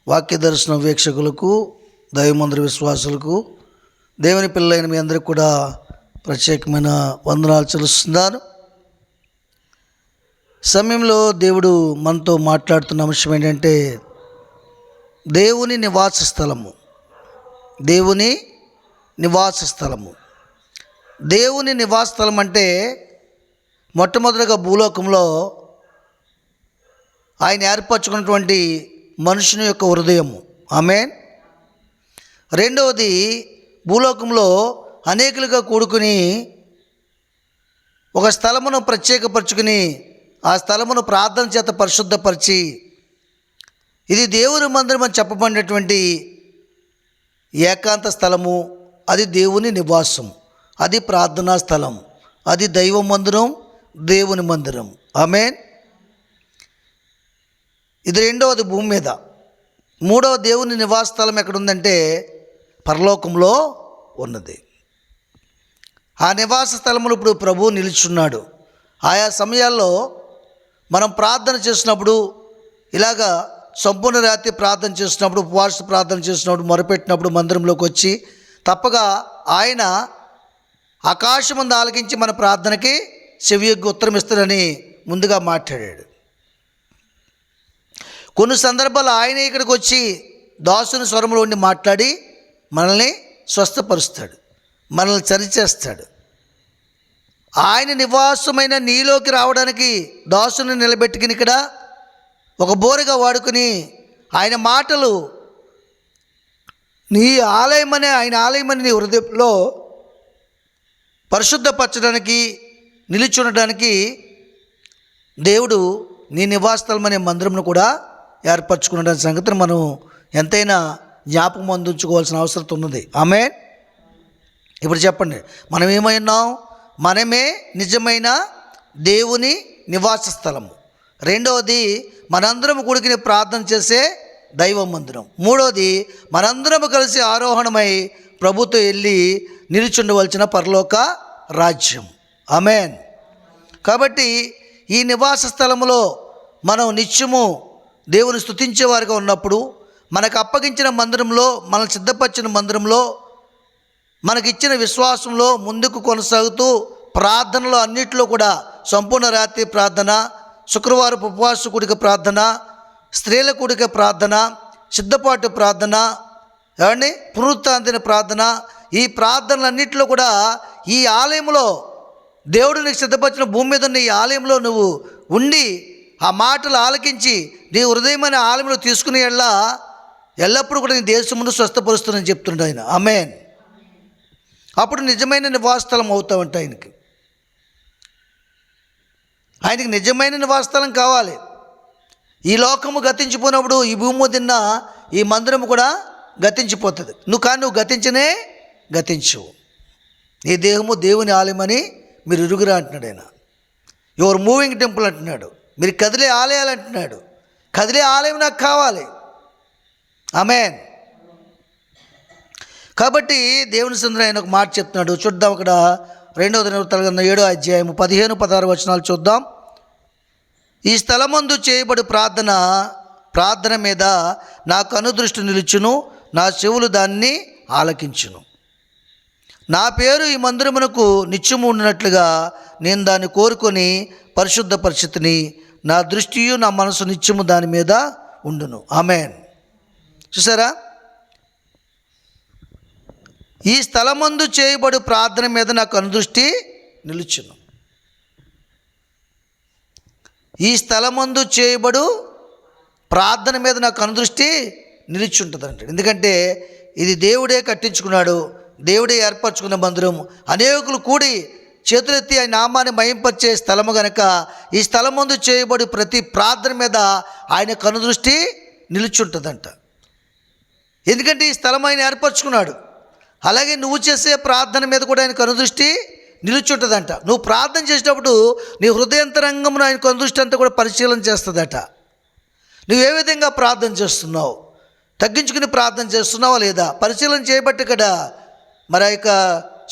వాక్య దర్శన వీక్షకులకు, దైవమందిర విశ్వాసులకు, దేవుని పిల్లలైన మీ అందరికీ కూడా ప్రత్యేకమైన వందనాలు చెల్లిస్తున్నాను. సమయంలో దేవుడు మనతో మాట్లాడుతున్న అంశం ఏంటంటే దేవుని నివాస స్థలము. దేవుని నివాస స్థలము. దేవుని నివాస స్థలం అంటే మొట్టమొదటిగా భూలోకంలో ఆయన ఏర్పరచుకున్నటువంటి మనుషుని యొక్క హృదయము. ఆమేన్. రెండవది, భూలోకంలో అనేకులుగా కూడుకుని ఒక స్థలమును ప్రత్యేకపరచుకుని ఆ స్థలమును ప్రార్థన చేత పరిశుద్ధపరిచి ఇది దేవుని మందిరం అని చెప్పబడినటువంటి ఏకాంత స్థలము. అది దేవుని నివాసం, అది ప్రార్థనా స్థలం, అది దైవ మందిరం, దేవుని మందిరం. ఆమేన్. ఇది రెండవది భూమి మీద. మూడవ దేవుని నివాస స్థలం ఎక్కడుందంటే పరలోకంలో ఉన్నది. ఆ నివాస స్థలములు ఇప్పుడు ప్రభువు నిలుచున్నాడు. ఆయా సమయాల్లో మనం ప్రార్థన చేసినప్పుడు, ఇలాగా సంపూర్ణ రాత్రి ప్రార్థన చేసినప్పుడు, ఉపవాస ప్రార్థన చేసినప్పుడు, మొరపెట్టినప్పుడు మందిరంలోకి వచ్చి తప్పగా ఆయన ఆకాశమందు ఆలకించి మన ప్రార్థనకి చెవియొగ్గి ఉత్తరం ఇస్తాడని ముందుగా మాట్లాడాడు. కొన్ని సందర్భాలు ఆయన ఇక్కడికి వచ్చి దాసుని స్వరంలో ఉండి మాట్లాడి మనల్ని స్వస్థపరుస్తాడు, మనల్ని సరిచేస్తాడు. ఆయన నివాసమైన నీలోకి రావడానికి దాసుని నిలబెట్టుకుని ఇక్కడ ఒక బోరుగా వాడుకుని ఆయన మాటలు నీ ఆలయమనే ఆయన ఆలయమని నీ హృదయంలో పరిశుద్ధపరచడానికి, నిలిచి ఉండడానికి దేవుడు నీ నివాసస్థలం అనే మందిరంను కూడా ఏర్పరచుకున్న సంగతిని మనం ఎంతైనా జ్ఞాపకం అందించుకోవాల్సిన అవసరం ఉన్నది. ఆమేన్. ఇప్పుడు చెప్పండి, మనం ఏమై ఉన్నాం? మనమే నిజమైన దేవుని నివాస స్థలము. రెండవది, మనందరం కూడుకుని ప్రార్థన చేసే దైవ మందిరం. మూడవది, మనందరం కలిసి ఆరోహణమై ప్రభుతో వెళ్ళి నిలుచుండవలసిన పరలోక రాజ్యం. ఆమేన్. కాబట్టి ఈ నివాస స్థలములో మనం నిత్యము దేవుని స్తుతించే వారిగా ఉన్నప్పుడు, మనకు అప్పగించిన మందిరంలో, మనం సిద్ధపరిచిన మందిరంలో, మనకిచ్చిన విశ్వాసంలో ముందుకు కొనసాగుతూ ప్రార్థనలో అన్నిటిలో కూడా సంపూర్ణ రాత్రి ప్రార్థన, శుక్రవారం ఉపవాస కూడిక ప్రార్థన, స్త్రీల కూడిక ప్రార్థన, సిద్ధపాటు ప్రార్థన, ఏమండి పునరుత్థాన ప్రార్థన, ఈ ప్రార్థనలన్నింటిలో కూడా ఈ ఆలయంలో దేవుడు నీకు సిద్ధపరిచిన భూమి మీద ఉన్న ఈ ఆలయంలో నువ్వు ఉండి ఆ మాటలు ఆలకించి నీ హృదయమైన ఆలయంలో తీసుకునే ఎల్లప్పుడూ కూడా నీ దేశమును స్వస్థపరుస్తానని చెప్తుండే ఆయన. ఆమేన్. అప్పుడు నిజమైన నివాసస్థలం అవుతామంట. ఆయనకి నిజమైన నివాసస్థలం కావాలి. ఈ లోకము గతించిపోయినప్పుడు ఈ భూమి తిన్న ఈ మందిరము కూడా గతించిపోతుంది. నువ్వు గతించనే గతించవు. నీ దేహము దేవుని ఆలయమని మీరు ఇరుగురా అంటున్నాడు ఆయన. యువర్ మూవింగ్ టెంపుల్ అంటున్నాడు. మీరు కదిలే ఆలయాలు అంటున్నాడు. కదిలే ఆలయం నాకు కావాలి. ఆమేన్. కాబట్టి దేవుని సందర్భంగా ఆయన ఒక మాట చెప్తున్నాడు. చూద్దాం అక్కడ 2వ దినవృత్తాల 7వ అధ్యాయము 15-16 వచనాలు చూద్దాం. ఈ స్థలమందు చేయబడి ప్రార్థన మీద నా కనుదృష్టి నిలుచును, నా చెవులు దాన్ని ఆలకించును. నా పేరు ఈ మందిరమునకు నిత్యము ఉండినట్లుగా నేను దాన్ని కోరుకొని పరిశుద్ధ పరిస్థితిని, నా దృష్టియు నా మనసు నిత్యము దాని మీద ఉండును. ఆమేన్. చూసారా, ఈ స్థలమందు చేయబడు ప్రార్థన మీద నా కనుదృష్టి నిలుచును. ఈ స్థలమందు చేయబడు ప్రార్థన మీద నా కనుదృష్టి నిలుచుంటుందంట. ఎందుకంటే ఇది దేవుడే కట్టించుకున్నాడు, దేవుడే ఏర్పరచుకున్న మందిరం. అనేకులు కూడి చేతులెత్తి ఆయన నామాన్ని మహింపరిచే స్థలము గనక ఈ స్థలం ముందు చేయబడి ప్రతి ప్రార్థన మీద ఆయన కనుదృష్టి నిలుచుంటుందంట. ఎందుకంటే ఈ స్థలం ఆయన ఏర్పరచుకున్నాడు. అలాగే నువ్వు చేసే ప్రార్థన మీద కూడా ఆయన కనుదృష్టి నిలుచుంటుందంట. నువ్వు ప్రార్థన చేసేటప్పుడు నీ హృదయంతరంగమును ఆయన కనుదృష్టి అంతా కూడా పరిశీలన చేస్తుందట. నువ్వు ఏ విధంగా ప్రార్థన చేస్తున్నావు, తగ్గించుకుని ప్రార్థన చేస్తున్నావా లేదా పరిశీలన చేయబట్టి కదా. మరి ఆ యొక్క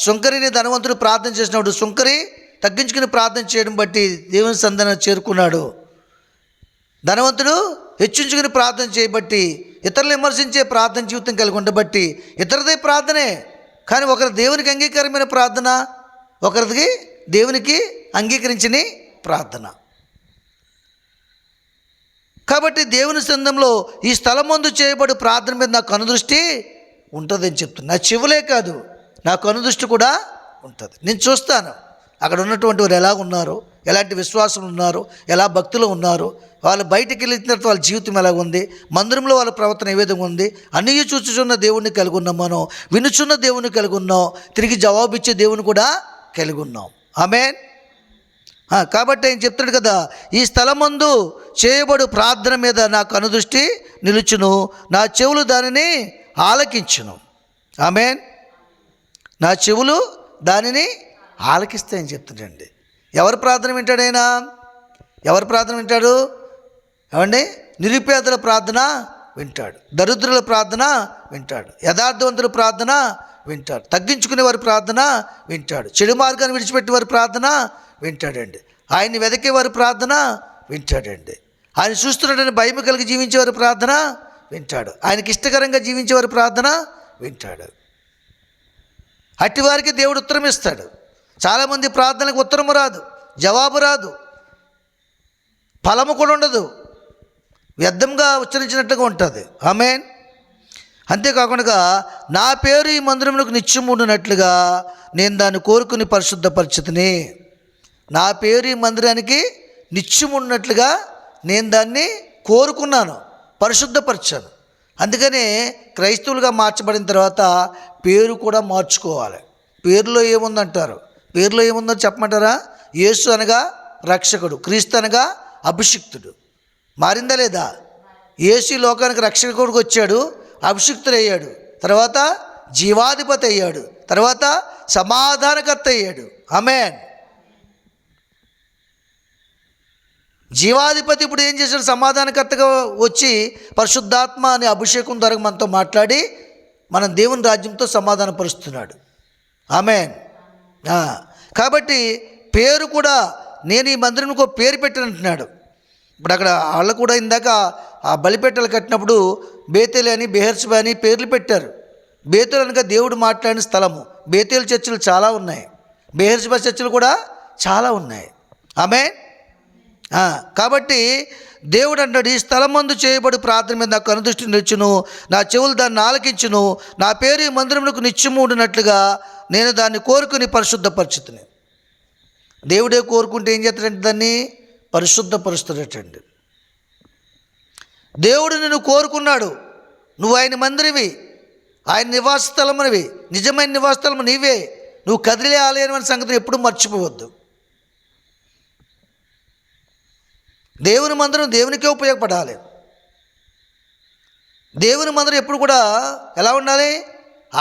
సుంకరిని ధనవంతుడు ప్రార్థన చేసినప్పుడు సుంకరి తగ్గించుకుని ప్రార్థన చేయడం బట్టి దేవుని సంధానం చేరుకున్నాడు. ధనవంతుడు హెచ్చించుకుని ప్రార్థన చేయబట్టి, ఇతరులు విమర్శించే ప్రార్థన జీవితం కలిగి ఉండబట్టి ఇతరుదే ప్రార్థనే, కానీ ఒకరి దేవునికి అంగీకారమైన ప్రార్థన, ఒకరిది దేవునికి అంగీకరించని ప్రార్థన. కాబట్టి దేవుని సంఘంలో ఈ స్థలం ముందు చేయబడి ప్రార్థన మీద నా కనుదృష్టి ఉంటుందని చెప్తున్నా. నా చెవులే కాదు, నా కనుదృష్టి కూడా ఉంటుంది. నేను చూస్తాను అక్కడ ఉన్నటువంటి వారు ఎలా ఉన్నారు, ఎలాంటి విశ్వాసం ఉన్నారు, ఎలా భక్తులు ఉన్నారు, వాళ్ళు బయటికి వెళ్ళిన తర్వాత వాళ్ళ జీవితం ఎలా ఉంది, మందిరంలో వాళ్ళ ప్రవర్తన ఏ విధంగా ఉంది, అన్నీ చూచుచున్న దేవుణ్ణి కలిగి ఉన్నాం. మనం వినుచున్న దేవుని కలిగి ఉన్నాం, తిరిగి జవాబిచ్చే దేవుని కూడా కలిగి ఉన్నాం. ఆమేన్. కాబట్టి ఆయన చెప్తాడు కదా, ఈ స్థలమందు చేయబడు ప్రార్థన మీద నా కనుదృష్టి నిలుచును, నా చెవులు దానిని ఆలకించును. ఆమేన్. నా చెవులు దానిని ఆలకిస్తాయని చెప్తాడండి. ఎవరి ప్రార్థన వింటాడైనా? ఎవరి ప్రార్థన వింటాడు? ఏమండి? నిరుపేదల ప్రార్థన వింటాడు, దరిద్రుల ప్రార్థన వింటాడు, యథార్థవంతుల ప్రార్థన వింటాడు, తగ్గించుకునే వారి ప్రార్థన వింటాడు, చెడు మార్గాన్ని విడిచిపెట్టే వారి ప్రార్థన వింటాడండి, ఆయన్ని వెదకే వారి ప్రార్థన వింటాడండి, ఆయన చూస్తున్నాడని భయం కలిగి జీవించేవారి ప్రార్థన వింటాడు, ఆయనకి ఇష్టకరంగా జీవించేవారి ప్రార్థన వింటాడు. అట్టివారికి దేవుడు ఉత్తరం ఇస్తాడు. చాలామంది ప్రార్థనలకు ఉత్తరము రాదు, జవాబు రాదు, ఫలము కూడా ఉండదు, వ్యర్థంగా ఉచ్చరించినట్టుగా ఉంటుంది. ఆమేన్. అంతేకాకుండా నా పేరు ఈ మందిరమునకు నిత్యం ఉండునట్లుగా నేను దాన్ని కోరుకుని పరిశుద్ధపరిచితిని. నా పేరు ఈ మందిరానికి నిత్యం ఉన్నట్లుగా నేను దాన్ని కోరుకున్నాను, పరిశుద్ధపరిచాను. అందుకనే క్రైస్తవులుగా మార్చబడిన తర్వాత పేరు కూడా మార్చుకోవాలి. పేరులో ఏముందంటారు? పేరులో ఏముందో చెప్పమంటారా? యేసు అనగా రక్షకుడు, క్రీస్తు అనగా అభిషిక్తుడు. మారిందా లేదా? యేసు లోకానికి రక్షకుడికి వచ్చాడు, అభిషిక్తుడయ్యాడు, తర్వాత జీవాధిపతి అయ్యాడు, తర్వాత సమాధానకర్త అయ్యాడు. ఆమేన్. జీవాధిపతి ఇప్పుడు ఏం చేశాడు? సమాధానకర్తగా వచ్చి పరిశుద్ధాత్మ అనే అభిషేకం ద్వారా మనతో మాట్లాడి మన దేవుని రాజ్యంతో సమాధానపరుస్తున్నాడు. ఆమేన్. కాబట్టి పేరు కూడా, నేను ఈ మందిరంకు పేరు పెట్టానంటున్నాడు. ఇప్పుడు అక్కడ వాళ్ళు కూడా ఇందాక ఆ బలిపెట్టెలు కట్టినప్పుడు బేతేలు అని, బెహెర్షెబా అని పేర్లు పెట్టారు. బేతేలు అనగా దేవుడు మాట్లాడిన స్థలము. బేతేలు చర్చిలు చాలా ఉన్నాయి, బెహెర్షెబా చర్చిలు కూడా చాలా ఉన్నాయి. ఆమేన్. కాబట్టి దేవుడు అంటాడు, ఈ స్థలం మందు చేయబడి ప్రార్థన మీద నా కనుదృష్టి నిలుచును, నా చెవులు దాన్ని ఆలకించును, నా పేరు ఈ మందిరమునకు నిత్యము ఉండినట్లుగా నేను దాన్ని కోరుకుని పరిశుద్ధపరచుతుని. దేవుడే కోరుకుంటే ఏం చేస్తాడంటే దాన్ని పరిశుద్ధపరుస్తాడటండి. దేవుడు నిన్ను కోరుకున్నాడు, నువ్వు ఆయన మందిరివి, ఆయన నివాస స్థలమునివి, నిజమైన నివాస స్థలము నీవే, నువ్వు కదిలే ఆలయం అనే సంగతిని ఎప్పుడూ మర్చిపోవద్దు. దేవుని మందిరం దేవునికే ఉపయోగపడాలి. దేవుని మందిరం ఎప్పుడు కూడా ఎలా ఉండాలి?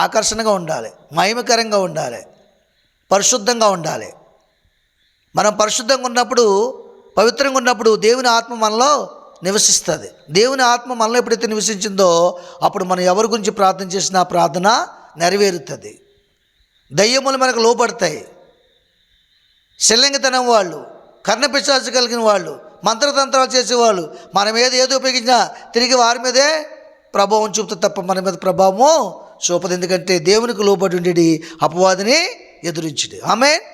ఆకర్షణగా ఉండాలి, మహిమకరంగా ఉండాలి, పరిశుద్ధంగా ఉండాలి. మనం పరిశుద్ధంగా ఉన్నప్పుడు, పవిత్రంగా ఉన్నప్పుడు దేవుని ఆత్మ మనలో నివసిస్తుంది. దేవుని ఆత్మ మనలో ఎప్పుడైతే నివసించిందో అప్పుడు మనం ఎవరి గురించి ప్రార్థన చేసినా ప్రార్థన నెరవేరుతుంది. దయ్యములు మనకు లోపడతాయి. శల్యంగతనం వాళ్ళు, కర్ణపిశాచు కలిగిన వాళ్ళు, మంత్రతంత్రాలు చేసేవాళ్ళు మన మీద ఏది ఉపయోగించినా తిరిగి వారి మీదే ప్రభావం చూపుతుంది తప్ప మన మీద ప్రభావము చూపదు. ఎందుకంటే దేవునికి లోబడి ఉండేది అపవాదిని ఎదురించుడి. ఆమేన్.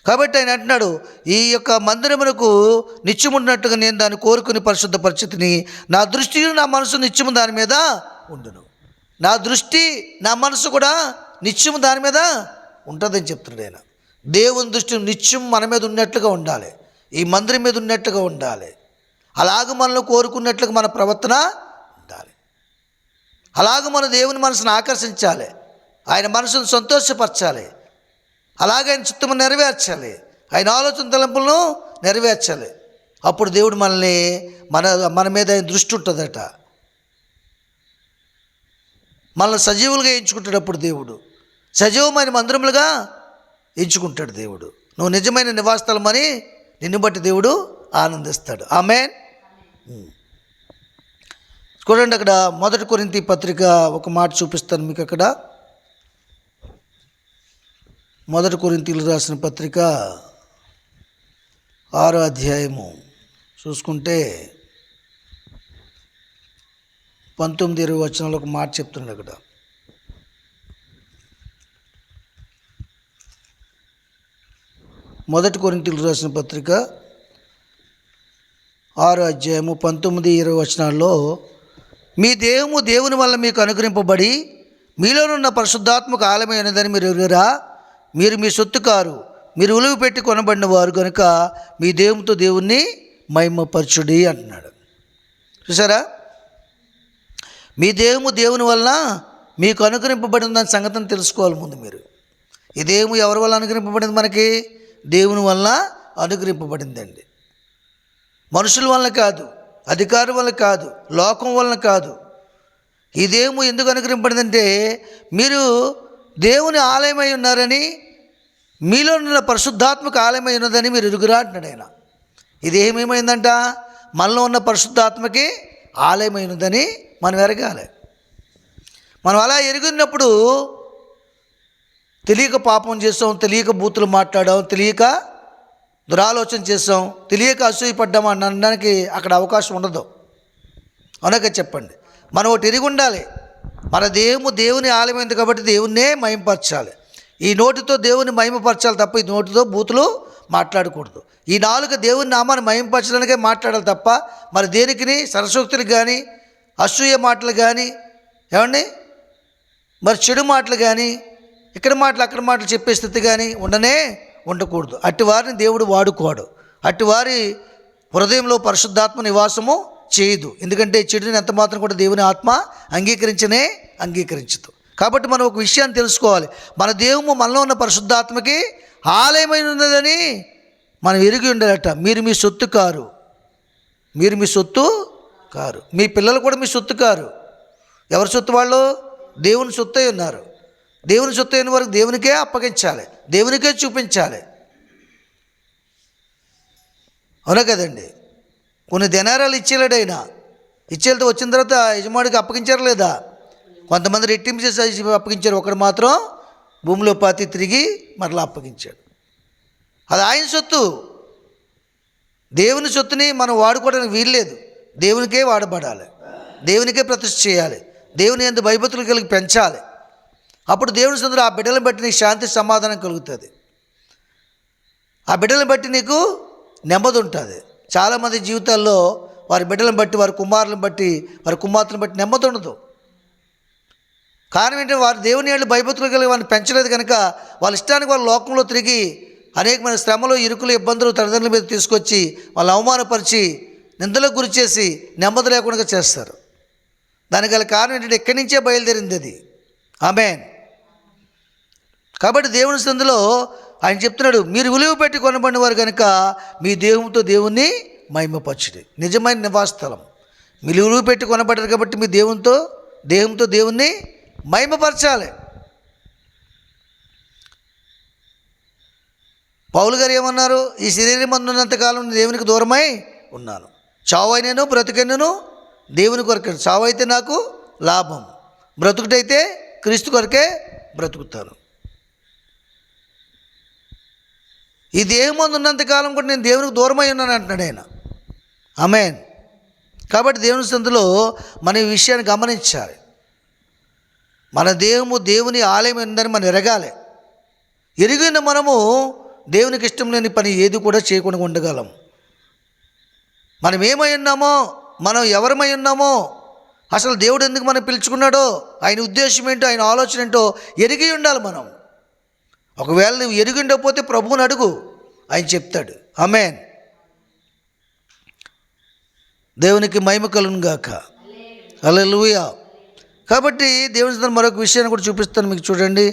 కాబట్టి ఆయన అంటున్నాడు, ఈ యొక్క మందిరమునకు నిత్యమున్నట్టుగా నేను దాన్ని కోరుకుని పరిశుద్ధ పరిస్థితిని, నా దృష్టి నా మనసు నిత్యము దాని మీద ఉండును. నా దృష్టి నా మనసు కూడా నిత్యము దాని మీద ఉంటుందని చెప్తున్నాడు ఆయన. దేవుని దృష్టి నిత్యం మన మీద ఉన్నట్లుగా ఉండాలి, ఈ మందిరం మీద ఉన్నట్లుగా ఉండాలి. అలాగ మనల్ని కోరుకున్నట్లుగా మన ప్రవర్తన ఉండాలి. అలాగ మన దేవుని మనసును ఆకర్షించాలి, ఆయన మనసును సంతోషపరచాలి, అలాగే ఆయన చిత్తము నెరవేర్చాలి, ఆయన ఆలోచన తలంపులను నెరవేర్చాలి. అప్పుడు దేవుడు మనల్ని మన మీద ఆయన దృష్టి ఉంటుందట. మనల్ని సజీవులుగా ఎంచుకుంటాడు. అప్పుడు దేవుడు సజీవమైన మందిరములుగా ఎంచుకుంటాడు. దేవుడు నువ్వు నిజమైన నివాసస్థలమని నిన్ను బట్టి దేవుడు ఆనందిస్తాడు. ఆమేన్. చూడండి, అక్కడ 1 కొరింథీ పత్రిక ఒక మాట చూపిస్తాను మీకు. అక్కడ 1 కొరింథీలు రాసిన పత్రిక 6వ అధ్యాయము చూసుకుంటే 19-20 వచనాలు ఒక మాట చెప్తున్నాడు అక్కడ. మొదటి కొరింథీయులకు రాసిన పత్రిక 6వ అధ్యాయము 19-20 వచనాల్లో, మీ దేహము దేవుని వల్ల మీకు అనుగ్రహింపబడి మీలోనున్న పరిశుద్ధాత్మక ఆలయమై ఉన్నదని మీరు ఎరుగరా? మీరు మీ సొత్తు కారు, మీరు ఉలువ పెట్టి కొనబడిన వారు కనుక మీ దేవునితో దేవుణ్ణి మహిమపరచుడి అంటున్నాడు. చూసారా, మీ దేహము దేవుని వల్ల మీకు అనుగ్రహింపబడిన దాని సంగతిని తెలుసుకోవాలి ముందు మీరు. ఈ దేహము ఎవరి వల్ల అనుగ్రహింపబడింది? మనకి దేవుని వల్ల అనుగ్రహింపబడిందండి. మనుషుల వల్ల కాదు, అధికారం వల్ల కాదు, లోకం వలన కాదు. ఈ దేహము ఎందుకు అనుగ్రహింపబడిందంటే మీరు దేవుని ఆలయమై ఉన్నారని, మీలో ఉన్న పరిశుద్ధాత్మక ఆలయమై ఉన్నదని మీరు ఎరుగురా అంటున్నాడు ఆయన. ఈ దేహం ఏమైందంట? మనలో ఉన్న పరిశుద్ధాత్మకి ఆలయమై ఉన్నదని మనం ఎరగాలి. మనం అలా ఎరిగినప్పుడు తెలియక పాపం చేస్తాం, తెలియక బూతులు మాట్లాడాం, తెలియక దురాలోచన చేస్తాం, తెలియక అసూయపడ్డాం అనడానికి అక్కడ అవకాశం ఉండదు. అవునక చెప్పండి. మనం ఒకటి ఎరిగి ఉండాలి, మన దేహము దేవుని ఆలయమైంది కాబట్టి దేవుణ్ణే మహిమపరచాలి. ఈ నోటితో దేవుని మహిమపరచాలి తప్ప ఈ నోటితో బూతులు మాట్లాడకూడదు. ఈ నాలుక దేవుని నామాన్ని మహిమపరచడానికే మాట్లాడాలి తప్ప మరి దేనికి సరసోక్తులకు కానీ, అసూయ మాటలు కానీ, ఏమండి మరి చెడు మాటలు కానీ, ఇక్కడ మాటలు అక్కడ మాటలు చెప్పే స్థితి కానీ ఉండకూడదు. అట్టివారిని దేవుడు వాడుకోడు. అట్టివారి హృదయంలో పరిశుద్ధాత్మ నివాసము చేయదు. ఎందుకంటే చెడుని ఎంత మాత్రం కూడా దేవుని ఆత్మ అంగీకరించదు. కాబట్టి మనం ఒక విషయాన్ని తెలుసుకోవాలి, మన దేహము మనలో ఉన్న పరిశుద్ధాత్మకి ఆలయమై ఉన్నదని మనం ఎరిగి ఉండాలట. మీరు మీ సొత్తు కారు, మీరు మీ సొత్తు కారు, మీ పిల్లలు కూడా మీ సొత్తు కారు. ఎవరి సొత్తు? వాళ్ళు దేవుని సొత్తు అయి ఉన్నారు. దేవుని సొత్తు అయిన వరకు దేవునికే అప్పగించాలి, దేవునికే చూపించాలి. అవునా కదండి? కొన్ని దినారాలు ఇచ్చేలాడైనా ఇచ్చేలతో వచ్చిన తర్వాత యజమానికి అప్పగించారు లేదా? కొంతమంది రెట్టింపు చేసి అప్పగించారు, ఒకడు మాత్రం భూమిలో పాతి తిరిగి మరలా అప్పగించాడు. అది ఆయన సొత్తు. దేవుని సొత్తుని మనం వాడుకోవడానికి వీల్లేదు. దేవునికే వాడబడాలి, దేవునికే ప్రతిష్ఠ చేయాలి, దేవుని యందు భయభక్తులు కలిగి పెంచాలి. అప్పుడు దేవుని సందులో ఆ బిడ్డలను బట్టి నీకు శాంతి సమాధానం కలుగుతుంది. ఆ బిడ్డలను బట్టి నీకు నెమ్మది ఉంటుంది. చాలామంది జీవితాల్లో వారి బిడ్డలను బట్టి, వారి కుమారులను బట్టి, వారి కుమార్తెలను బట్టి నెమ్మది ఉండదు. కారణం ఏంటంటే వారు దేవుని యందు భయభక్తులు కలిగి వారిని పెంచలేదు కనుక వాళ్ళ ఇష్టానికి వాళ్ళ లోకంలో తిరిగి అనేకమైన శ్రమలు, ఇరుకులు, ఇబ్బందులు తల్లిదండ్రుల మీద తీసుకొచ్చి వాళ్ళు అవమానపరిచి నిందలకు గురి చేసి నెమ్మది లేకుండా చేస్తారు. దానికి గల కారణం ఏంటంటే ఎక్కడి నుంచే బయలుదేరింది అది. ఆమేన్. కాబట్టి దేవుని సందులో ఆయన చెప్తున్నాడు, మీరు విలువ పెట్టి కొనబడిన వారు కనుక మీ దేహంతో దేవుణ్ణి మహిమపరచుడి. నిజమైన నివాస స్థలం. మీరు విలువ పెట్టి కొనబడ్డారు కాబట్టి మీ దేహంతో దేవుణ్ణి మహిమపరచాలి. పౌలు గారు ఏమన్నారు? ఈ శరీరం అందున్నంతకాలం దేవునికి దూరమై ఉన్నాను, చావైనను బ్రతుకైనను దేవుని కొరకే. చావు అయితే నాకు లాభం, బ్రతుకుటైతే క్రీస్తు కొరకే బ్రతుకుతాను. ఈ దేహం ఉన్నంతకాలం కూడా నేను దేవునికి దూరమై ఉన్నాను అంటున్నాడు ఆయన. ఆమేన్. కాబట్టి దేవుని సందులో మన ఈ విషయాన్ని గమనించాలి. మన దేహము దేవుని ఆలయం ఉందని మనం ఎరగాలి. ఎరిగిన మనము దేవునికి ఇష్టం లేని పని ఏది కూడా చేయకుండా ఉండగలం. మనం ఏమై ఉన్నామో, మనం ఎవరమై ఉన్నామో, అసలు దేవుడు ఎందుకు మనం పిలుచుకున్నాడో, ఆయన ఉద్దేశం ఏంటో, ఆయన ఆలోచన ఏంటో ఎరిగి ఉండాలి మనం. ఒకవేళ నువ్వు ఎరిగి ఉండకపోతే ప్రభువుని అడుగు, ఆయన చెప్తాడు. ఆమేన్. దేవునికి మహిమ కలుగును గాక. హల్లెలూయా. కాబట్టి దేవుని మరొక విషయాన్ని కూడా చూపిస్తాను మీకు. చూడండి,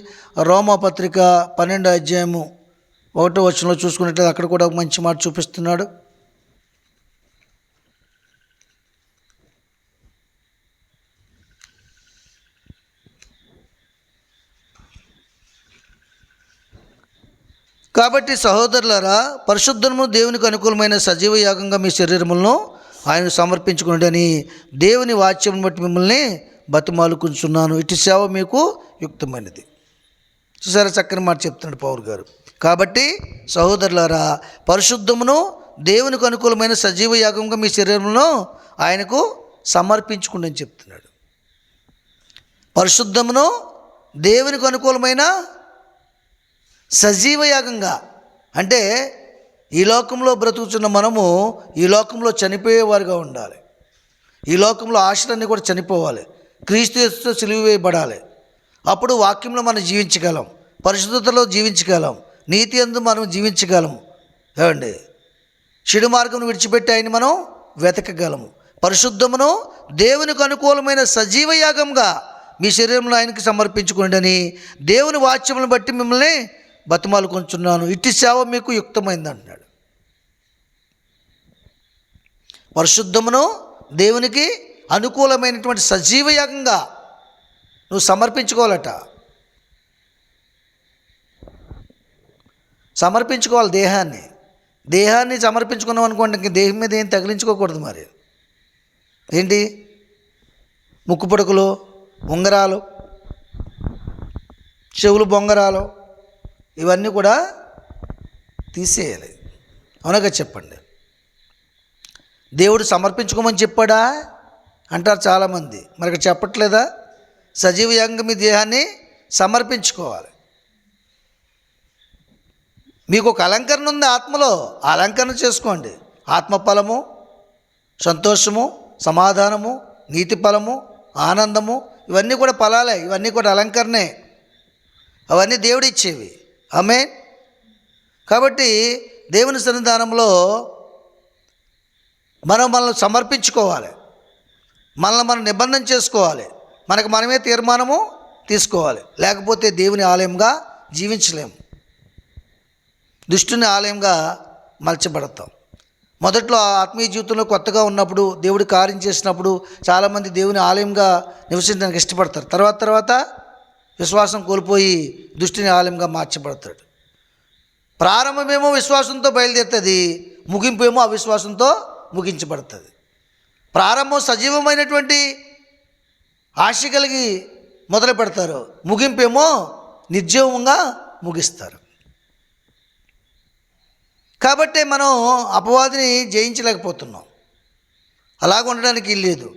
రోమాపత్రిక 12వ అధ్యాయము 1వ వచనంలో చూసుకున్నట్లయితే అక్కడ కూడా ఒక మంచి మాట చూపిస్తున్నాడు. కాబట్టి సహోదరులారా, పరిశుద్ధము దేవునికి అనుకూలమైన సజీవ యాగంగా మీ శరీరములను ఆయన సమర్పించుకుని దేవుని వాక్యం బట్టి మిమ్మల్ని బతిమాలుకుంటున్నాను. ఇటు సేవ మీకు యుక్తమైనది. చూసారా, చక్కని మాట చెప్తున్నాడు పౌలు గారు. కాబట్టి సహోదరులారా, పరిశుద్ధమును దేవునికి అనుకూలమైన సజీవ యాగంగా మీ శరీరములను ఆయనకు సమర్పించుకోండి అని చెప్తున్నాడు. పరిశుద్ధమును దేవునికి అనుకూలమైన సజీవ యాగంగా. అంటే ఈ లోకంలో బ్రతుకుతున్న మనము ఈ లోకంలో చనిపోయేవారుగా ఉండాలి. ఈ లోకంలో ఆశలన్నీ కూడా చనిపోవాలి. క్రీస్తు యేసుతో సిలువ వేయబడాలి. అప్పుడు వాక్యంలో మనం జీవించగలం, పరిశుద్ధతలో జీవించగలం, నీతి యందు మనం జీవించగలము. ఏమండి, చెడు మార్గం విడిచిపెట్టి ఆయన మనం వెతకగలము. పరిశుద్ధమును దేవునికి అనుకూలమైన సజీవ యాగంగా మీ శరీరంలో ఆయనకి సమర్పించుకోండి దేవుని వాక్యములను బట్టి మిమ్మల్ని బతిమాలుకొంచున్నాను. ఇట్టి సేవ మీకు యుక్తమైంది అంటున్నాడు. పరిశుద్ధమును దేవునికి అనుకూలమైనటువంటి సజీవ యాగంగా నువ్వు సమర్పించుకోవాలట. సమర్పించుకోవాలి దేహాన్ని సమర్పించుకున్నాం అనుకోండి, ఇంక దేహం మీద ఏం తగిలించుకోకూడదు. మరి ఏంటి, ముక్కు పుడకలు, ఉంగరాలు, చెవులు బొంగరాలు, ఇవన్నీ కూడా తీసేయాలి. అవునగా చెప్పండి. దేవుడు సమర్పించుకోమని చెప్పాడా అంటారు చాలామంది. మరి ఇక్కడ చెప్పట్లేదా? సజీవ యాగంగా మీ దేహాన్ని సమర్పించుకోవాలి. మీకు ఒక అలంకరణ ఉంది ఆత్మలో, ఆ అలంకరణ చేసుకోండి. ఆత్మఫలము, సంతోషము, సమాధానము, నీతి ఫలము, ఆనందము, ఇవన్నీ కూడా ఫలాలే, ఇవన్నీ కూడా అలంకరణే, అవన్నీ దేవుడు ఇచ్చేవి. ఆమేన్. కాబట్టి దేవుని సన్నిధానంలో మనల్ని సమర్పించుకోవాలి, మనల్ని మనం నిబంధన చేసుకోవాలి, మనకు మనమే తీర్మానము తీసుకోవాలి. లేకపోతే దేవుని ఆలయంగా జీవించలేము, దుష్టుని ఆలయంగా మలచబడతాం. మొదట్లో ఆత్మీయ జీవితంలో కొత్తగా ఉన్నప్పుడు, దేవుడు కార్యం చేసినప్పుడు చాలామంది దేవుని ఆలయంగా నివసించడానికి ఇష్టపడతారు. తర్వాత విశ్వాసం కోల్పోయి దుష్టుని ఆలయంగా మార్చబడతాడు. ప్రారంభమేమో విశ్వాసంతో బయలుదేరుతుంది, ముగింపు ఏమో అవిశ్వాసంతో ముగించబడుతుంది. ప్రారంభం సజీవమైనటువంటి ఆశ కలిగి మొదలు పెడతారు, ముగింపేమో నిర్జీవంగా ముగిస్తారు. కాబట్టి మనం అపవాదిని జయించలేకపోతున్నాం. అలాగ ఉండడానికి లేదు.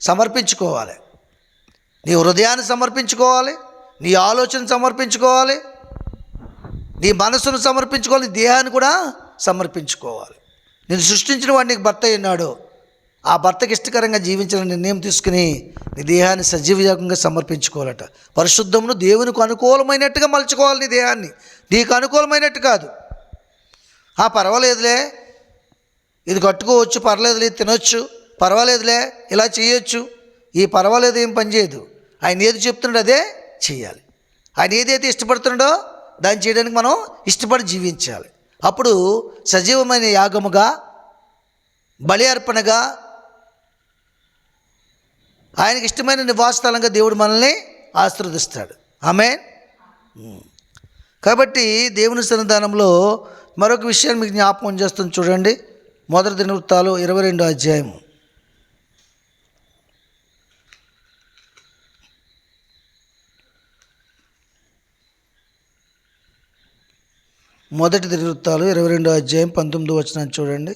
సమర్పించుకోవాలి, నీ హృదయాన్ని సమర్పించుకోవాలి, నీ ఆలోచన సమర్పించుకోవాలి, నీ మనసును సమర్పించుకోవాలి, నీ దేహాన్ని కూడా సమర్పించుకోవాలి. నేను సృష్టించిన వాడు నీకు భర్త ఉన్నాడు, ఆ భర్తకి ఇష్టకరంగా జీవించాలని నిర్ణయం తీసుకుని నీ దేహాన్ని సజీవయాగంగా సమర్పించుకోవాలట. పరిశుద్ధమును దేవునికి అనుకూలమైనట్టుగా మలుచుకోవాలి. నీ దేహాన్ని నీకు అనుకూలమైనట్టు కాదు. పర్వాలేదులే, ఇది కట్టుకోవచ్చు, పర్వాలేదులే, తినొచ్చు, పర్వాలేదులే, ఇలా చేయొచ్చు, ఈ పర్వాలేదు ఏం పని చేయదు. ఆయన ఏది చెప్తున్నాడో అదే చేయాలి. ఆయన ఏదైతే ఇష్టపడుతున్నాడో దాన్ని చేయడానికి మనం ఇష్టపడి జీవించాలి. అప్పుడు సజీవమైన యాగముగా, బలి అర్పణగా, ఆయనకి ఇష్టమైన నివాస స్థలంగా దేవుడు మనల్ని ఆశీర్వదిస్తాడు. ఆమేన్. కాబట్టి దేవుని సన్నిధానంలో మరొక విషయాన్ని మీకు జ్ఞాపకం చేస్తుంది. చూడండి, మొదటి దినవృత్తాలు 22వ అధ్యాయం. మొదటి దినవృత్తాలు 22వ అధ్యాయం 19వ వచనం చూడండి.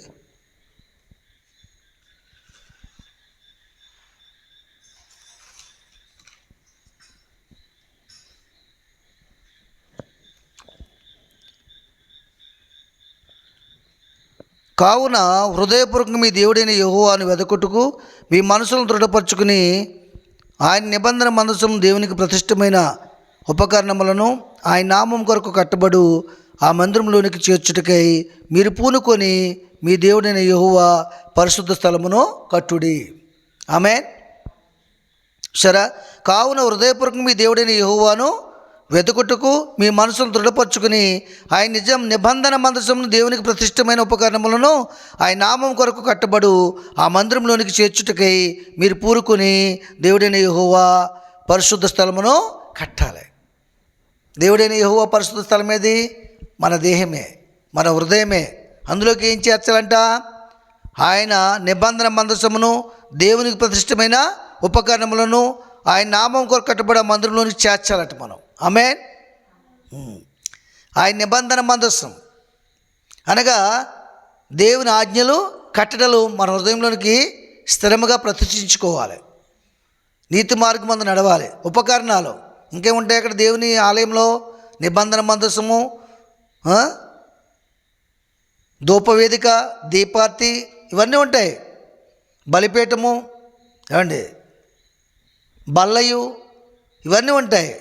కావున హృదయపూర్వకంగా మీ దేవుడైన యెహోవాను వెదకుటకు మీ మనసులను దృఢపరచుకుని ఆయన నిబంధన మందసం దేవునికి ప్రతిష్టమైన ఉపకరణములను ఆయన నామం కొరకు కట్టబడు ఆ మందిరంలోనికి చేర్చుటకై మీరు పూనుకొని మీ దేవుడైన యెహోవా పరిశుద్ధ స్థలమును కట్టుడి. ఆమేన్. సరే, కావున హృదయపూర్వకంగా మీ దేవుడైన యెహోవాను వెతుకుటకు మీ మనసును దృఢపరచుకుని ఆయన నిబంధన మందసమును దేవునికి ప్రతిష్టమైన ఉపకరణములను ఆయన నామం కొరకు కట్టబడు ఆ మందిరంలోనికి చేర్చుటకై మీరు పూరుకొని దేవుడైన యెహోవా పరిశుద్ధ స్థలమును కట్టాలి. దేవుడైన యెహోవా పరిశుద్ధ స్థలం ఏది? మన దేహమే, మన హృదయమే. అందులోకి ఏం చేర్చాలంట? ఆయన నిబంధన మందసమును దేవునికి ప్రతిష్టమైన ఉపకరణములను ఆయన నామం కొరకు కట్టబడే మందిరంలోనికి చేర్చాలట మనం. ఆమేన్. ఆయన నిబంధన మందసం అనగా దేవుని ఆజ్ఞలు, కట్టడలు మన హృదయంలోనికి స్థిరముగా ప్రతిష్ఠించుకోవాలి. నీతి మార్గమందు నడవాలి. ఉపకరణాలు ఇంకేముంటాయి అక్కడ దేవుని ఆలయంలో? నిబంధన మందసము, ధూపవేదిక, దీపార్తి, ఇవన్నీ ఉంటాయి. బలిపీఠము, ఏమండి, బల్లయు, ఇవన్నీ ఉంటాయి.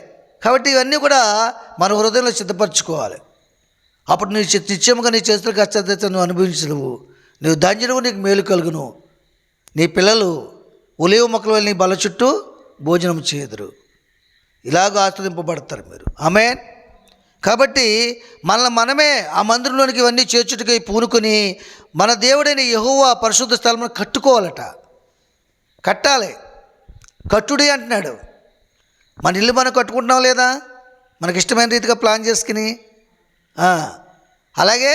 కాబట్టి ఇవన్నీ కూడా మన హృదయంలో సిద్ధపరచుకోవాలి. అప్పుడు నీ నిత్యముగా నీ చేతుల కష్టత నువ్వు అనుభవించలేవు. నువ్వు ధన్యుడు, నీకు మేలు కలుగును. నీ పిల్లలు ఒలీవ మొక్కల వల్ల నీ బల్ల చుట్టూ భోజనం చేయుదురు. ఇలాగ ఆస్వాదింపబడతారు మీరు. ఆమేన్. కాబట్టి మనమే ఆ మందిరంలోనికి ఇవన్నీ చేర్చుటకై పూనుకొని మన దేవుడైన యెహోవా పరిశుద్ధ స్థలమును కట్టుకోవాలట. కట్టాలి. కట్టుడి అంటున్నాడు. మన ఇల్లు మనం కట్టుకుంటున్నాం లేదా? మనకి ఇష్టమైన రీతిగా ప్లాన్ చేసుకుని. అలాగే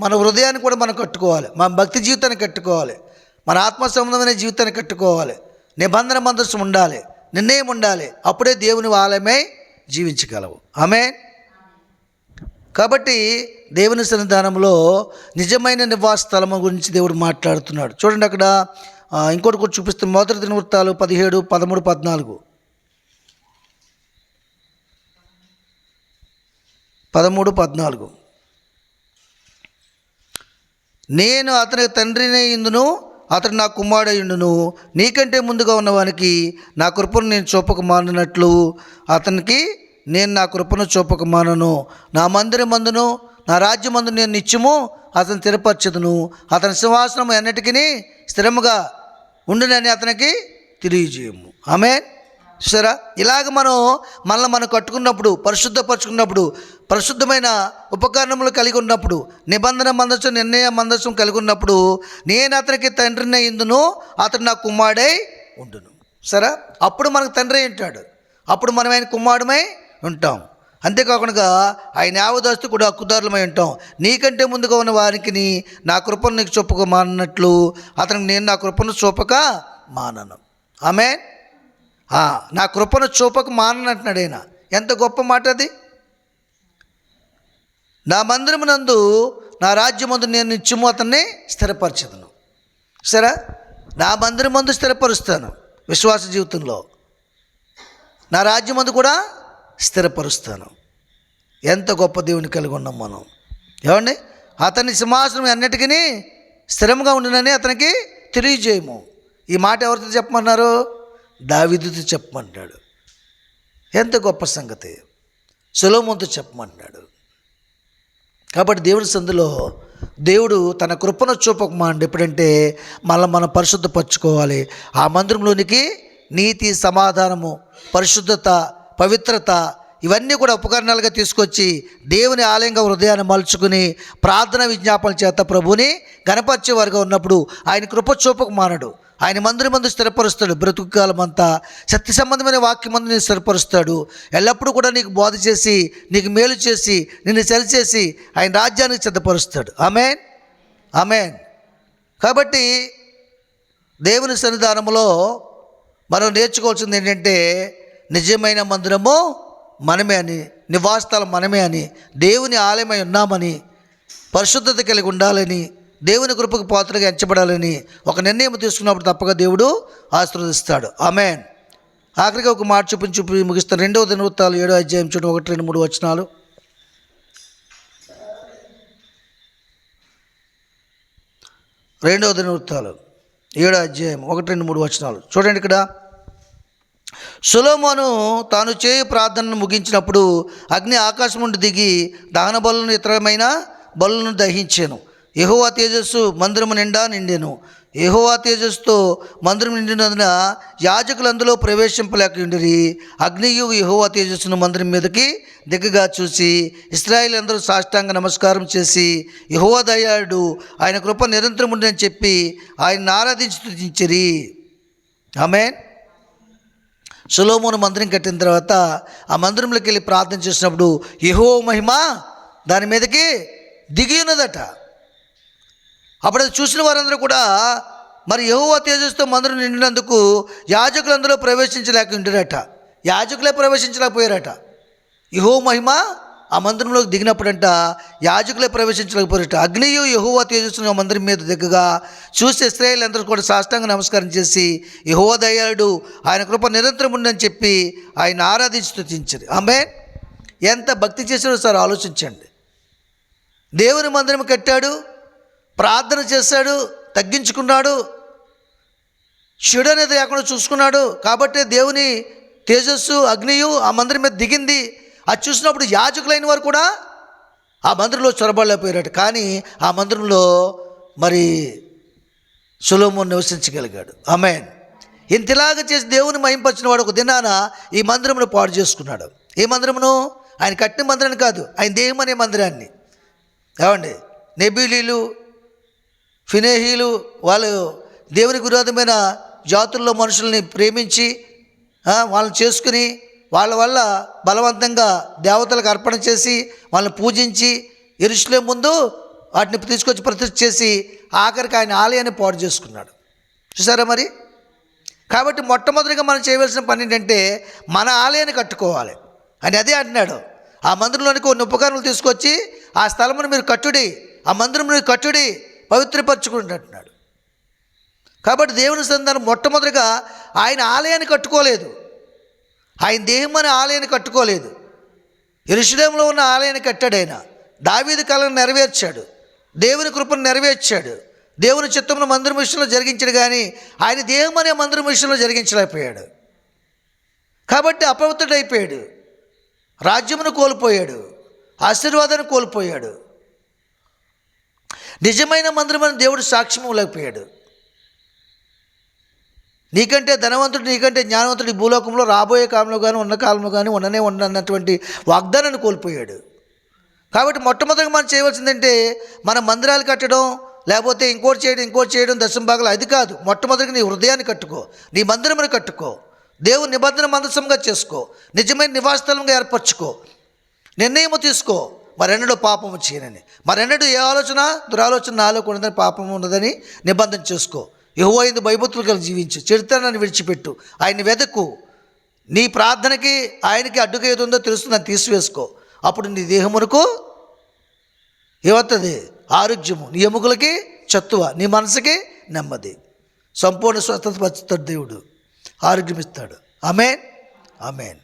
మన హృదయాన్ని కూడా మనం కట్టుకోవాలి. మన భక్తి జీవితాన్ని కట్టుకోవాలి. మన ఆత్మ సంబంధమైన జీవితాన్ని కట్టుకోవాలి. నిబంధన మందస్సు ఉండాలి. నిర్ణయం ఉండాలి. అప్పుడే దేవుని ఆలయమై జీవించగలవు. ఆమేన్. కాబట్టి దేవుని సన్నిధానంలో నిజమైన నివాస స్థలము గురించి దేవుడు మాట్లాడుతున్నాడు. చూడండి అక్కడ ఇంకోటి కూడా చూపిస్తాం. మొదటి దినవృత్తాలు 17, 13, 14. 13, 14. నేను అతనికి తండ్రినే ఇందును, అతడు నా కుమారుడయుండును. నీకంటే ముందుగా ఉన్నవానికి నా కృపను నేను చూపక మాననట్లు అతనికి నేను నా కృపను చూపక మానను. నా మందిరమందును నా రాజ్యమందు నేను నిత్యము అతను స్థిరపరచదును. అతని సింహాసనం ఎన్నటికీ స్థిరముగా ఉండునని అతనికి తెలియజేయము. ఆమేన్. సరే, ఇలాగ మనం కట్టుకున్నప్పుడు, పరిశుద్ధపరచుకున్నప్పుడు, పరిశుద్ధమైన ఉపకరణములు కలిగి ఉన్నప్పుడు, నిబంధన మందసం, నిర్ణయ మందసం కలిగి ఉన్నప్పుడు, నేను అతనికి తండ్రిని ఇందును, అతడు నా కుమారుడై ఉండును. సరే, అప్పుడు మనకు తండ్రి ఉంటాడు. అప్పుడు మనం ఆయన కుమారుడమై ఉంటాం. అంతేకాకుండా ఆయన యావదస్తు కూడా హక్కుదారులమై ఉంటాం. నీకంటే ముందుగా ఉన్న వారికి నా కృపను నీకు చూపక మానట్లు అతనికి నేను నా కృపను చూపక మానను. ఆమేన్. నా కృపను చూపక మానను అంటున్నాడు ఆయన. ఎంత గొప్ప మాట అది. నా మందిరమునందు నా రాజ్యమందు నేను నిత్యము అతన్ని స్థిరపరచదును. సరే, నా మందిరమందు స్థిరపరుస్తాను విశ్వాస జీవితంలో. నా రాజ్యమందు కూడా స్థిరపరుస్తాను. ఎంత గొప్ప దేవుని కలిగి ఉన్నాం మనం. ఏమండి, అతని సింహాసనం అన్నిటికీ స్థిరంగా ఉండునని అతనికి తెలియజేయము. ఈ మాట ఎవరితో చెప్పమన్నారు? దావీదుతో చెప్పమంటాడు. ఎంత గొప్ప సంగతి. సొలొమోనుతో చెప్పమంటాడు. కాబట్టి దేవుడి సందులో దేవుడు తన కృపను చూపకమాండి. ఎప్పుడంటే మనం పరిశుద్ధపరచుకోవాలి. ఆ మందిరంలోనికి నీతి, సమాధానము, పరిశుద్ధత, పవిత్రత ఇవన్నీ కూడా ఉపకరణాలుగా తీసుకొచ్చి దేవుని ఆలయంగా హృదయాన్ని మలుచుకుని ప్రార్థన విజ్ఞాపన చేత ప్రభుని గణపరిచేవారుగా ఉన్నప్పుడు ఆయన కృప చూపక మానడు. ఆయన మందిరమందు స్థిరపరుస్తాడు. బ్రతుకు కాలం అంతా సత్య సంబంధమైన వాక్యమందు నేను స్థిరపరుస్తాడు. ఎల్లప్పుడూ కూడా నీకు బోధ చేసి, నీకు మేలు చేసి, నిన్ను సరిచేసి ఆయన రాజ్యానికి సిద్ధపరుస్తాడు. ఆమేన్. ఆమేన్. కాబట్టి దేవుని సన్నిధానంలో మనం నేర్చుకోవాల్సింది ఏంటంటే నిజమైన మందిరము మనమే అని, నివాసస్థలం మనమే అని, దేవుని ఆలయమై ఉన్నామని, పరిశుద్ధత కలిగి ఉండాలని, దేవుని కృపకు పాత్రగా ఎంచబడాలని ఒక నిర్ణయం తీసుకున్నప్పుడు తప్పక దేవుడు ఆశీర్వదిస్తాడు. ఆమేన్. ఆఖరిగా ఒక మాట చూపి ముగిస్తాను. 2వ దినవృత్తాలు 7వ అధ్యాయం చూడండి, 1, 2, 3 వచనాలు. 2వ దినవృత్తాలు 7వ అధ్యాయం 1, 2, 3 వచనాలు చూడండి. ఇక్కడ సొలొమోను తాను చేయు ప్రార్థనను ముగించినప్పుడు అగ్ని ఆకాశం నుండి దిగి దహన బలులను, ఇతరమైన బలులను దహించాను. యెహోవా తేజస్సు మందిరము నిండా నిండెను. యెహోవా తేజస్సుతో మందిరం నిండినందున యాజకులు అందులో ప్రవేశింపలేక ఉండిరి. అగ్నియు యెహోవా తేజస్సును మందిరం మీదకి దిగ్గగా చూసి ఇశ్రాయేలు అందరూ సాష్టాంగ నమస్కారం చేసి యెహోవా దయాళుడు, ఆయన కృప నిరంతరం ఉందని చెప్పి ఆయన్ని ఆరాధించి స్తుతించిరి. ఆమేన్. సొలొమోను మందిరం కట్టిన తర్వాత ఆ మందిరంలోకి వెళ్ళి ప్రార్థన చేసినప్పుడు యెహోవా మహిమ దాని మీదకి దిగి ఉన్నదట. అప్పుడు అది చూసిన వారందరూ కూడా మరి యెహోవా తేజస్సుతో మందిరం నిండినందుకు యాజకులందరూ ప్రవేశించలేక ఉండిరట. యాజకులే ప్రవేశించలేకపోయారట. యెహోవా మహిమ ఆ మందిరంలోకి దిగినప్పుడంట యాజకులే ప్రవేశించలేకపోయారట. అగ్నియు యెహోవా తేజస్సును ఆ మందిరం మీద దిగ్గగా చూసి ఇశ్రాయేలు కూడా సాష్టాంగ నమస్కారం చేసి యెహోవా దయాళుడు, ఆయన కృప నిరంతరం ఉందని చెప్పి ఆయన ఆరాధించి స్తుతించారు. ఆమేన్. ఎంత భక్తి చేశాడో సార్ ఆలోచించండి. దేవుని మందిరం కట్టాడు, ప్రార్థన చేశాడు, తగ్గించుకున్నాడు, చెడు అనేది లేకుండా చూసుకున్నాడు. కాబట్టి దేవుని తేజస్సు అగ్నియు ఆ మందిరం మీద దిగింది. అది చూసినప్పుడు యాజకులైన వారు కూడా ఆ మందిరంలో చొరబడలేకపోయారట. కానీ ఆ మందిరంలో మరి సొలొమోను నివసించగలిగాడు. ఆమేన్. ఇంతలాగా చేసి దేవుని మహింపరిచిన వాడు ఒక దినాన ఈ మందిరమును పాడు చేసుకున్నాడు. ఏ మందిరమును? ఆయన కట్టిన మందిరాన్ని కాదు, ఆయన దేహం అనే మందిరాన్ని. ఏమండి, నెబీలీలు, ఫినేహీలు వాళ్ళు దేవునికి విరోధమైన జాతుల్లో మనుషుల్ని ప్రేమించి వాళ్ళని చేసుకుని వాళ్ళ వల్ల బలవంతంగా దేవతలకు అర్పణ చేసి వాళ్ళని పూజించి యెరూషలేము ముందు వాటిని తీసుకొచ్చి ప్రతిష్ఠ చేసి ఆఖరికి ఆయన ఆలయాన్ని పాడు చేసుకున్నాడు. చూసారా మరి? కాబట్టి మొట్టమొదటిగా మనం చేయవలసిన పని ఏంటంటే మన ఆలయాన్ని కట్టుకోవాలి అని అదే అంటున్నాడు. ఆ మందిరంలోనికి కొన్ని ఉపకరణలు తీసుకొచ్చి ఆ స్థలమును మీరు కట్టుడి, ఆ మందిరం మీరు కట్టుడి, పవిత్రపరచుకుంటూ అంటున్నాడు. కాబట్టి దేవుని సంతానం మొట్టమొదటిగా ఆయన ఆలయాన్ని కట్టుకోలేదు, ఆయన దేహం అనే ఆలయాన్ని కట్టుకోలేదు. యెరూషలేములో ఉన్న ఆలయాన్ని కట్టాడు. ఆయన దావీదు కలను నెరవేర్చాడు, దేవుని కృపను నెరవేర్చాడు, దేవుని చిత్తమును మందిరం విషయంలో జరిగించాడు. కానీ ఆయన దేహం అనే మందిరం విషయంలో జరిగించలేకపోయాడు. కాబట్టి అపవిత్రుడైపోయాడు, రాజ్యమును కోల్పోయాడు, ఆశీర్వాదాన్ని కోల్పోయాడు, నిజమైన మందిరమని దేవుడు సాక్ష్యం లేకపోయాడు. నీకంటే ధనవంతుడు, నీకంటే జ్ఞానవంతుడు ఈ భూలోకంలో రాబోయే కాలంలో కానీ ఉన్న కాలంలో కానీ ఉండనే ఉండనటువంటి వాగ్దానాన్ని కోల్పోయాడు. కాబట్టి మొట్టమొదటిగా మనం చేయవలసిందంటే మన మందిరాలు కట్టడం, లేకపోతే ఇంకోటి చేయడం దశంభాగాలు అది కాదు. మొట్టమొదటిగా నీ హృదయాన్ని కట్టుకో, నీ మందిరమును కట్టుకో, దేవుని నిబంధన మందసంగా చేసుకో, నిజమైన నివాసస్థలంగా ఏర్పరచుకో, నిర్ణయము తీసుకో. మరెన్నడూ పాపము చేయనని, మరెన్నడూ ఏ ఆలోచన దురాలోచన నాలో ఉండదని, పాపము ఉన్నదని నిబంధన చేసుకో. యెహోవా యందు భయభక్తులు కలిగి జీవించు, చెడుతనాన్ని విడిచిపెట్టు, ఆయన్ని వెదకు. నీ ప్రార్థనకి ఆయనకి అడ్డుగా ఏది ఉందో తెలుస్తుందని తీసివేసుకో. అప్పుడు నీ దేహమునకు ఏమవుతుంది? ఆరోగ్యము, నీ ఎముకలకి చత్తువ, నీ మనసుకి నెమ్మది, సంపూర్ణ స్వస్థత పరుస్తాడు దేవుడు, ఆరోగ్యం ఇస్తాడు. ఆమేన్, ఆమేన్.